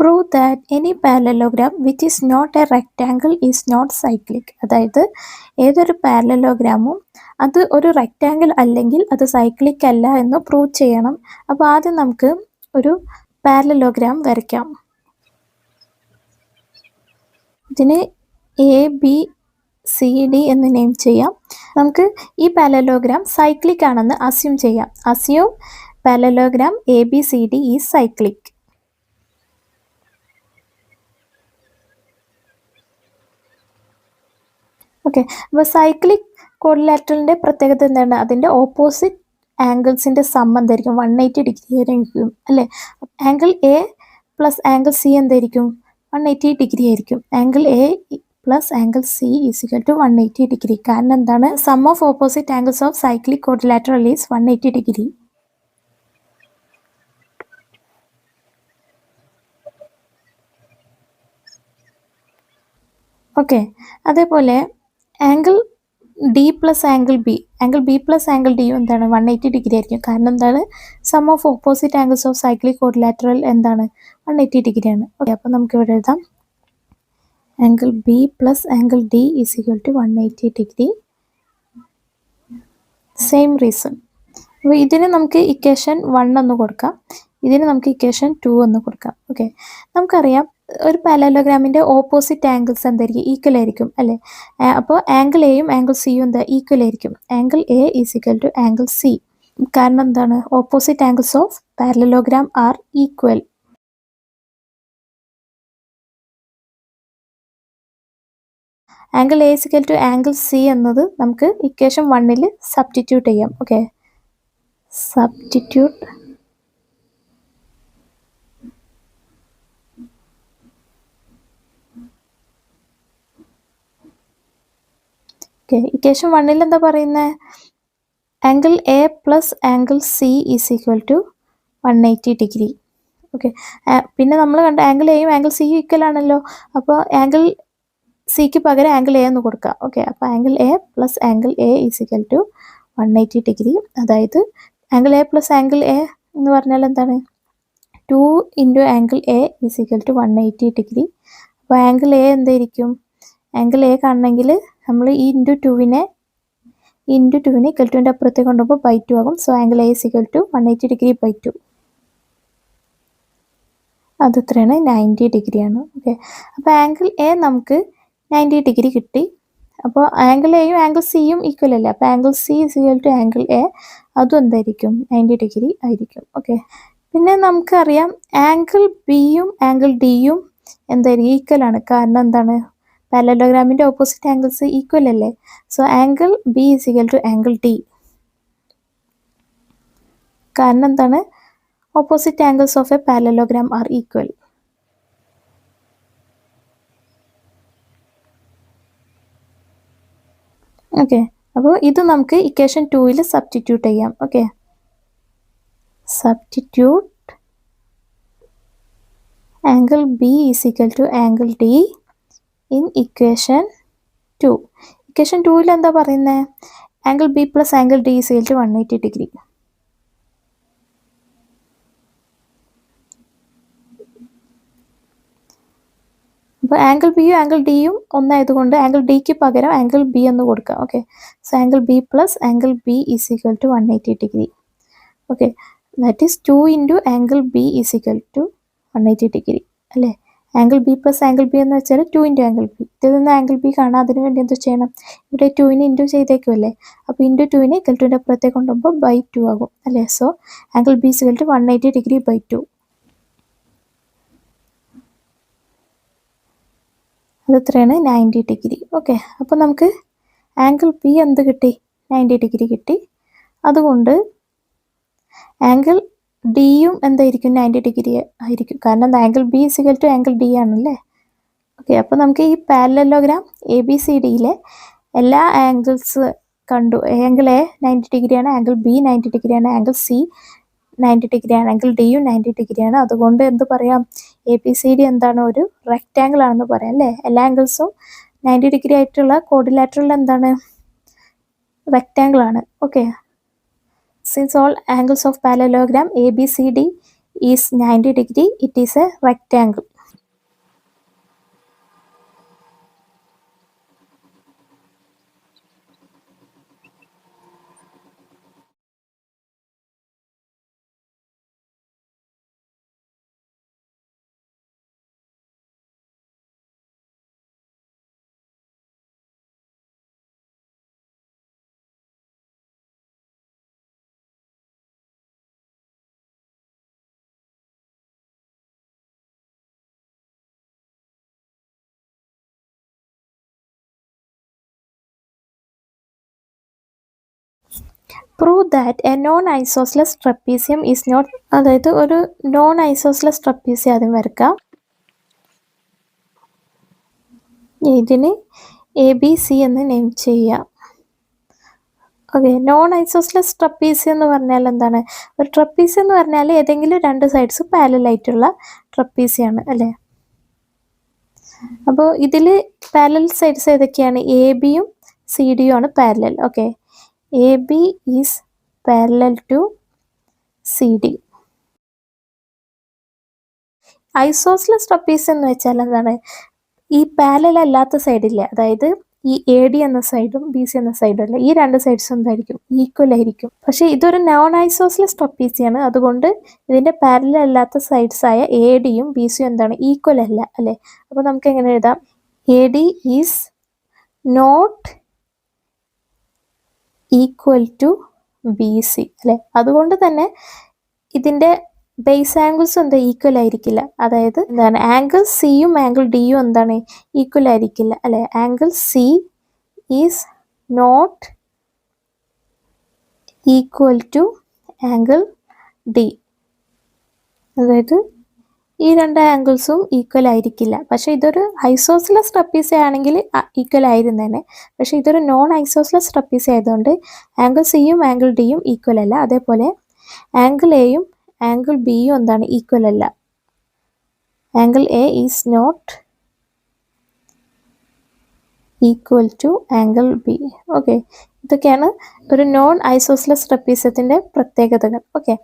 Prove that any parallelogram which is not a rectangle is not cyclic. അതായത് ഏതൊരു പാരലലോഗ്രാമും അത് ഒരു റെക്റ്റാങ്കിൾ അല്ലെങ്കിൽ അത് സൈക്ലിക് അല്ല എന്ന് പ്രൂവ് ചെയ്യണം. അപ്പോൾ ആദ്യം നമുക്ക് ഒരു പാരലലോഗ്രാം വരയ്ക്കാം. ഇതിന് ABCD എന്ന് നെയിം ചെയ്യാം. നമുക്ക് ഈ പാരലലോഗ്രാം സൈക്ലിക് ആണെന്ന് അസ്യൂം ചെയ്യാം. Assume parallelogram ABCD is cyclic. Okay, അപ്പോൾ സൈക്ലിക് കോഡിലാറ്ററലിൻ്റെ പ്രത്യേകത എന്താണ്? അതിൻ്റെ ഓപ്പോസിറ്റ് ആംഗിൾസിൻ്റെ സം എന്തായിരിക്കും? 180 ഡിഗ്രി ആയിരിക്കും അല്ലേ? Angle A plus angle C എന്തായിരിക്കും? 180 ഡിഗ്രി ആയിരിക്കും. Angle A plus angle C is equal to 180 degree. കാരണം എന്താണ്? Sum of opposite angles of cyclic quadrilateral is 180 degree. Okay, അതേപോലെ angle D plus angle B plus angle ഡിയും എന്താണ്? 180 degree ആയിരിക്കും. കാരണം എന്താണ്? Sum of opposite angles of cyclic quadrilateral എന്താണ്? 180 ഡിഗ്രിയാണ്. ഓക്കെ, അപ്പോൾ നമുക്ക് ഇവിടെ എഴുതാം angle B plus angle D is equal to 180 degree. Same reason. അപ്പോൾ ഇതിന് നമുക്ക് ഇക്വേഷൻ 1 എന്ന് കൊടുക്കാം, ഇതിന് നമുക്ക് ഇക്വേഷൻ 2 എന്ന് കൊടുക്കാം. ഓക്കെ, നമുക്കറിയാം ഒരു പാരലലോഗ്രാമിൻ്റെ ഓപ്പോസിറ്റ് ആംഗിൾസ് എന്തായിരിക്കും? ഈക്വൽ ആയിരിക്കും അല്ലേ? അപ്പോൾ ആംഗിൾ എയും ആംഗിൾ സിയും എന്താ? ഈക്വൽ ആയിരിക്കും. Angle A is equal to angle C. കാരണം എന്താണ്? Opposite angles of parallelogram are equal. Angle A is equal to angle C എന്നത് നമുക്ക് ഇക്വേഷൻ 1 സബ്സ്റ്റിറ്റ്യൂട്ട് ചെയ്യാം. ഓക്കെ, സബ്സ്റ്റിറ്റ്യൂട്ട് ഇക്വേഷൻ 1 എന്താ പറയുന്നത്? Angle A plus angle C is equal to 180 degree. Okay, പിന്നെ നമ്മൾ കണ്ട ആംഗിൾ എയും ആംഗിൾ സിയും ഈക്വൽ ആണല്ലോ. അപ്പോൾ ആംഗിൾ സിക്ക് പകരം ആംഗിൾ A എന്ന് കൊടുക്കാം. ഓക്കെ, അപ്പോൾ angle A plus angle A is equal to 180 degree. അതായത് angle A plus angle A എന്ന് പറഞ്ഞാൽ എന്താണ്? 2 into angle A is equal to 180 degree. അപ്പോൾ ആംഗിൾ A എന്തായിരിക്കും? ആംഗിൾ A കാണണമെങ്കിൽ നമ്മൾ ഈ ഇൻറ്റു ടുവിനെ ഇക്വൽ ടുവിൻ്റെ അപ്പുറത്തേക്ക് കൊണ്ടുപോകുമ്പോൾ ബൈ 2 ആകും. So angle A is equal to 180 degree by 2. അത് എത്രയാണ്? 90 ഡിഗ്രിയാണ്. ഓക്കെ, അപ്പോൾ ആംഗിൾ A നമുക്ക് 90 ഡിഗ്രി കിട്ടി. അപ്പോൾ ആംഗിൾ എയും ആംഗിൾ സിയും ഈക്വൽ അല്ലേ? അപ്പോൾ angle C is equal to angle A, അതും എന്തായിരിക്കും? 90 ഡിഗ്രി ആയിരിക്കും. ഓക്കെ, പിന്നെ നമുക്കറിയാം ആംഗിൾ Bയും ആംഗിൾ Dയും എന്തായിരിക്കും? ഈക്വൽ ആണ്. കാരണം എന്താണ്? പാരലലോഗ്രാമിൻ്റെ ഓപ്പോസിറ്റ് ആംഗിൾസ് ഈക്വൽ അല്ലേ? So angle B is equal to angle D. കാരണം എന്താണ്? Opposite angles of a parallelogram are equal. Okay, അപ്പോൾ ഇത് നമുക്ക് ഇക്വേഷൻ 2 സബ്സ്റ്റിറ്റ്യൂട്ട് ചെയ്യാം. Okay, substitute angle B is equal to angle D in equation 2. Equation 2 എന്താ പറയുന്നത്? Angle B plus angle D is equal to 180 degree. അപ്പോൾ angle ബിയും angle ഡിയും ഒന്നായതുകൊണ്ട് ആംഗിൾ ഡിക്ക് പകരം ആംഗിൾ B എന്ന് കൊടുക്കാം. Okay, so angle B plus angle B is equal to 180 degree. Okay, that is 2 into angle B is equal to 180 degree അല്ലേ? Angle B plus angle B എന്ന് വെച്ചാൽ 2 ഇൻറ്റു ആംഗിൾ B. ഇതിൽ നിന്ന് angle B കാണാം, അതിന് വേണ്ടി എന്ത് ചെയ്യണം? ഇവിടെ 2നെ ഇൻറ്റു ചെയ്തേക്കുമല്ലേ? അപ്പോൾ ഇൻറ്റു 2നെ ഇക്വൽ ടുവിൻ്റെ അപ്പുറത്തേക്ക് കൊണ്ടുപോകുമ്പോൾ ബൈ 2 ആകും അല്ലേ? So angle B is equal to 180 degree by 2. അത് എത്രയാണ്? 90 ഡിഗ്രി. ഓക്കെ, അപ്പോൾ നമുക്ക് ആംഗിൾ B എന്ത് കിട്ടി? 90 ഡിഗ്രി കിട്ടി. അതുകൊണ്ട് ആംഗിൾ ഡിയും എന്തായിരിക്കും? 90 ഡിഗ്രി ആയിരിക്കും. കാരണം angle B is equal to angle D ആണല്ലേ? ഓക്കെ, അപ്പോൾ നമുക്ക് ഈ പാരലലോഗ്രാം ABCDയിലെ എല്ലാ ആംഗിൾസ് കണ്ടു. ആംഗിൾ A 90 ഡിഗ്രിയാണ്, ആംഗിൾ B 90 ഡിഗ്രിയാണ്, ആംഗിൾ C 90 ഡിഗ്രിയാണ്, ആംഗിൾ ഡിയും 90 ഡിഗ്രിയാണ്. അതുകൊണ്ട് എന്ത് പറയാം? ABCD എന്താണ്? ഒരു റെക്റ്റാങ്കിൾ ആണെന്ന് പറയാം അല്ലേ? എല്ലാ ആംഗിൾസും 90 ഡിഗ്രി ആയിട്ടുള്ള കോഡിലാറ്ററൽ എന്താണ്? റെക്റ്റാങ്കിൾ ആണ്. Okay, since all angles of parallelogram ABCD is 90 degree, it is a rectangle. Prove that a non isosceles trapezium is not, അതായത് ഒരു നോൺ ഐസോസ്ലസ് ട്രപ്പീസിയം ആദ്യം വരക്കാം. ഇതിന് ABC എന്ന് നെയിം ചെയ്യാം. ഓക്കെ, നോൺ ഐസോസ്ലസ് ട്രപ്പീസിയം എന്ന് പറഞ്ഞാൽ എന്താണ്? ഒരു ട്രപ്പീസിയം എന്ന് പറഞ്ഞാൽ ഏതെങ്കിലും രണ്ട് സൈഡ്സ് പാരലായിട്ടുള്ള ട്രപ്പീസിയാണ് അല്ലേ. അപ്പോൾ ഇതിൽ പാരലൽ സൈഡ്സ് ഏതൊക്കെയാണ്? ABയും CDയും ആണ് parallel. Okay, AB is parallel to CD. Isosceles trapezium എന്ന് വെച്ചാൽ എന്താണ്? ഈ പാരലൽ അല്ലാത്ത സൈഡില്ലേ, അതായത് ഈ AD എന്ന സൈഡും BC എന്ന സൈഡും അല്ല, ഈ രണ്ട് സൈഡ്സും എന്തായിരിക്കും? ഈക്വൽ ആയിരിക്കും. പക്ഷെ ഇതൊരു നോൺ ഐസോസ്ലസ് ട്രപ്പീസിയാണ്, അതുകൊണ്ട് ഇതിന്റെ പാരലൽ അല്ലാത്ത സൈഡ്സ് ആയ ADയും BCയും എന്താണ്? ഈക്വൽ അല്ല അല്ലെ. അപ്പോൾ നമുക്ക് എങ്ങനെ എഴുതാം? AD is not equal to BC അല്ലെ. അതുകൊണ്ട് തന്നെ ഇതിന്റെ ബേസ് ആംഗിൾസ് എന്താ? ഈക്വൽ ആയിരിക്കില്ല. അതായത് എന്താണ്? ആംഗിൾ സിയും ആംഗിൾ ഡിയും എന്താണ്? ഈക്വൽ ആയിരിക്കില്ല അല്ലെ. Angle C is not equal to angle D. അതായത് ഈ രണ്ട് ആംഗിൾസും ഈക്വൽ ആയിരിക്കില്ല. പക്ഷെ ഇതൊരു ഐസോസ്ലസ് ട്രപ്പീസിയം ആണെങ്കിൽ ഈക്വൽ ആയിരുന്നേനെ. പക്ഷെ ഇതൊരു നോൺ ഐസോസ്ലസ് ട്രപ്പീസിയം ആയതുകൊണ്ട് ആംഗിൾ സിയും ആംഗിൾ ഡിയും ഈക്വൽ അല്ല. അതേപോലെ ആംഗിൾ എയും ആംഗിൾ ബിയും എന്താണ്? ഈക്വൽ അല്ല. Angle A is not equal to angle B. Okay, ഇതൊക്കെയാണ് ഒരു നോൺ ഐസോസ്ലസ് ട്രപ്പീസിയത്തിൻ്റെ പ്രത്യേകതകൾ. ഓക്കെ,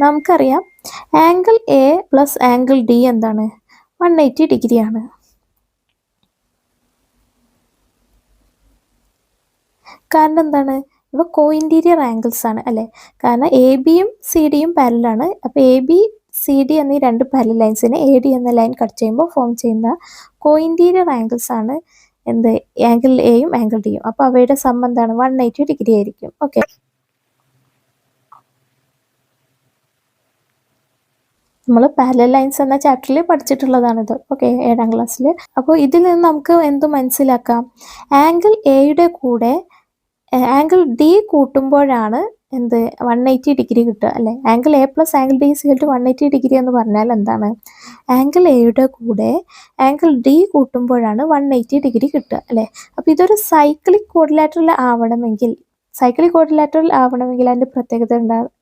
നമുക്കറിയാം angle A plus angle D എന്താണ്? 180 ഡിഗ്രിയാണ്. കാരണം എന്താണ്? ഇവ കോഇൻറ്റീരിയർ ആംഗിൾസ് ആണ് അല്ലേ. കാരണം ABയും CDയും പാരലാണ്. അപ്പോൾ AB CD എന്നീ രണ്ട് പാരലൽ ലൈൻസിനെ AD എന്ന ലൈൻ കട്ട് ചെയ്യുമ്പോൾ ഫോം ചെയ്യുന്ന കോഇൻറ്റീരിയർ ആംഗിൾസ് ആണ് എന്ത്? ആംഗിൾ Aയും ആംഗിൾ Dയും. അപ്പോൾ അവയുടെ സം എന്താണ്? 180 ഡിഗ്രി ആയിരിക്കും. ഓക്കെ, നമ്മൾ പാരലൽ ലൈൻസ് എന്ന ചാപ്റ്ററിൽ പഠിച്ചിട്ടുള്ളതാണിത്. ഓക്കെ, 7ാം ക്ലാസ്സിൽ. അപ്പോൾ ഇതിൽ നിന്ന് നമുക്ക് എന്ത് മനസ്സിലാക്കാം? ആംഗിൾ എയുടെ കൂടെ ആംഗിൾ D കൂട്ടുമ്പോഴാണ് എന്ത്? 180 ഡിഗ്രി കിട്ടുക അല്ലേ. Angle A plus angle D is equal to 180 degree എന്ന് പറഞ്ഞാൽ എന്താണ്? ആംഗിൾ എയുടെ കൂടെ ആംഗിൾ D കൂട്ടുമ്പോഴാണ് 180 ഡിഗ്രി കിട്ടുക അല്ലേ. അപ്പോൾ ഇതൊരു സൈക്ലിക് ക്വാഡ്രിലാറ്ററൽ ആവണമെങ്കിൽ അതിൻ്റെ പ്രത്യേകത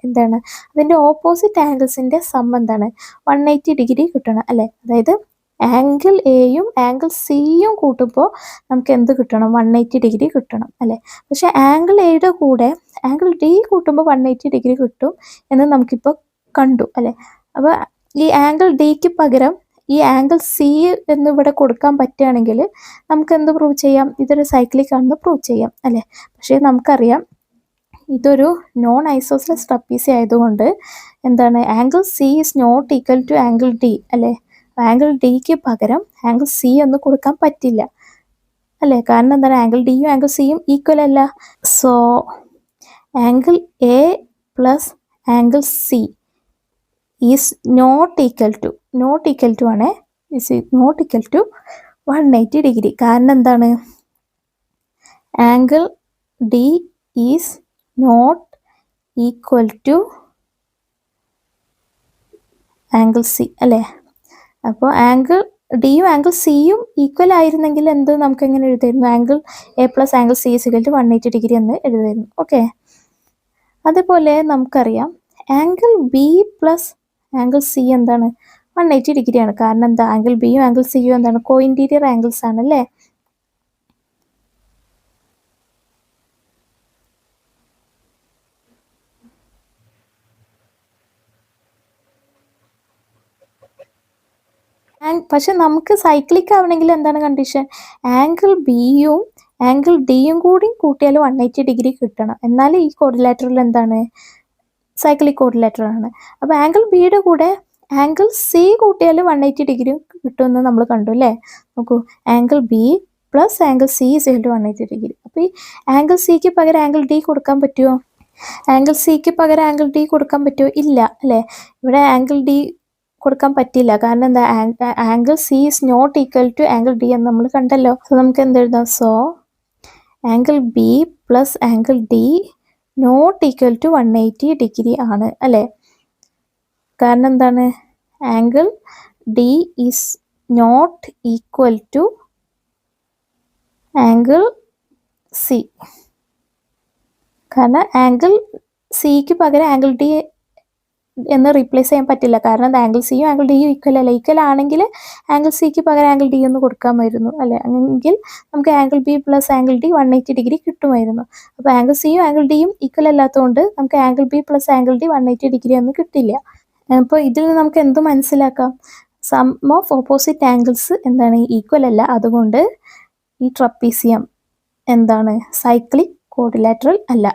എന്താണ്? അതിൻ്റെ ഓപ്പോസിറ്റ് ആംഗിൾസിൻ്റെ സം എന്താണ്? 180 ഡിഗ്രി കിട്ടണം അല്ലേ. അതായത് ആംഗിൾ എയും ആംഗിൾ സിയും കൂട്ടുമ്പോൾ നമുക്ക് എന്ത് കിട്ടണം? 180 ഡിഗ്രി കിട്ടണം അല്ലേ. പക്ഷെ ആംഗിൾ എയുടെ കൂടെ ആംഗിൾ D കൂട്ടുമ്പോൾ 180 ഡിഗ്രി കിട്ടും എന്ന് നമുക്കിപ്പോൾ കണ്ടു അല്ലേ. അപ്പോൾ ഈ ആംഗിൾ Dക്ക് പകരം ഈ ആംഗിൾ C എന്നിവിടെ കൊടുക്കാൻ പറ്റുകയാണെങ്കിൽ നമുക്ക് എന്ത് പ്രൂവ് ചെയ്യാം? ഇതൊരു സൈക്ലിക് ആണെന്ന് പ്രൂവ് ചെയ്യാം അല്ലേ. പക്ഷേ നമുക്കറിയാം ഇതൊരു നോൺ ഐസോസ്ലസ് ട്രപ്പീസിയം ആയതുകൊണ്ട് എന്താണ്? Angle C is not equal to angle D അല്ലേ. ആംഗിൾ Dക്ക് പകരം ആംഗിൾ C ഒന്നും കൊടുക്കാൻ പറ്റില്ല അല്ലേ. കാരണം എന്താണ്? ആംഗിൾ Dയും ആംഗിൾ Cയും ഈക്വൽ അല്ല. So angle A plus angle C is not equal to ആണ്. Is not equal to 180 degree. കാരണം എന്താണ്? Angle D is not equal to angle C അല്ലേ. അപ്പോൾ ആംഗിൾ ഡിയും ആംഗിൾ സിയും ഈക്വൽ ആയിരുന്നെങ്കിൽ എന്ത് നമുക്ക് എങ്ങനെ എഴുതായിരുന്നു? Angle A plus angle C is equal to 180 degree എന്ന് എഴുതായിരുന്നു. ഓക്കെ, അതേപോലെ നമുക്കറിയാം angle B plus angle C എന്താണ്? 180 ഡിഗ്രിയാണ്. കാരണം എന്താ? ആംഗിൾ ബിയും ആംഗിൾ സിയും എന്താണ്? കോഇൻറ്റീരിയർ ആംഗിൾസ് ആണ് അല്ലേ. പക്ഷെ നമുക്ക് സൈക്ലിക് ആവണമെങ്കിൽ എന്താണ് കണ്ടീഷൻ? ആംഗിൾ ബിയും ആംഗിൾ ഡിയും കൂടി കൂട്ടിയാൽ 180 ഡിഗ്രി കിട്ടണം. എന്നാലും ഈ ക്വാഡ്രിലാറ്ററൽ എന്താണ്? സൈക്ലിക് ക്വാഡ്രിലാറ്ററൽ ആണ്. അപ്പോൾ ആംഗിൾ ബിയുടെ കൂടെ ആംഗിൾ C കൂട്ടിയാൽ 180 ഡിഗ്രി കിട്ടുമെന്ന് നമ്മൾ കണ്ടു അല്ലേ. നോക്കൂ, angle B plus angle C is equal to 180 degree. അപ്പോൾ ഈ ആംഗിൾ Cക്ക് പകരം ആംഗിൾ D കൊടുക്കാൻ പറ്റുമോ? ആംഗിൾ Cക്ക് പകരം ആംഗിൾ D കൊടുക്കാൻ പറ്റുമോ? ഇല്ല അല്ലേ. ഇവിടെ ആംഗിൾ D കൊടുക്കാൻ പറ്റില്ല. കാരണം എന്താ? Angle C is not equal to angle D എന്ന് നമ്മൾ കണ്ടല്ലോ. സോ നമുക്ക് എന്ത് എഴുതാം? So angle B plus angle D not equal to 180 degree ആണ് അല്ലേ? കാരണം എന്താണ്? Angle D is not equal to angle C. കാരണം ആംഗിൾ സിക്ക് പകരം ആംഗിൾ ഡി എന്ന് റീപ്ലേസ് ചെയ്യാൻ പറ്റില്ല. കാരണം ആംഗിൾ സിയും ആംഗിൾ ഡിയും ഈക്വൽ അല്ല. ഈക്വൽ ആണെങ്കിൽ ആംഗിൾ സിക്ക് പകരം ആംഗിൾ ഡി ഒന്ന് കൊടുക്കാമായിരുന്നു അല്ലേ? അങ്ങനെയെങ്കിൽ നമുക്ക് angle B plus angle D 180 degree കിട്ടുമായിരുന്നു. അപ്പോൾ ആംഗിൾ സിയും ആംഗിൾ ഡിയും ഈക്വൽ അല്ലാത്തതുകൊണ്ട് നമുക്ക് angle B plus angle D 180 degree ഒന്നും കിട്ടില്ല. അപ്പോൾ ഇതിൽ നിന്ന് നമുക്ക് എന്ത് മനസ്സിലാക്കാം? സം ഓഫ് ഓപ്പോസിറ്റ് ആംഗിൾസ് എന്താണ്? ഈക്വൽ അല്ല. അതുകൊണ്ട് ഈ ട്രപ്പീസിയം എന്താണ്? സൈക്ലിക് ക്വാഡ്രിലാറ്ററൽ അല്ല.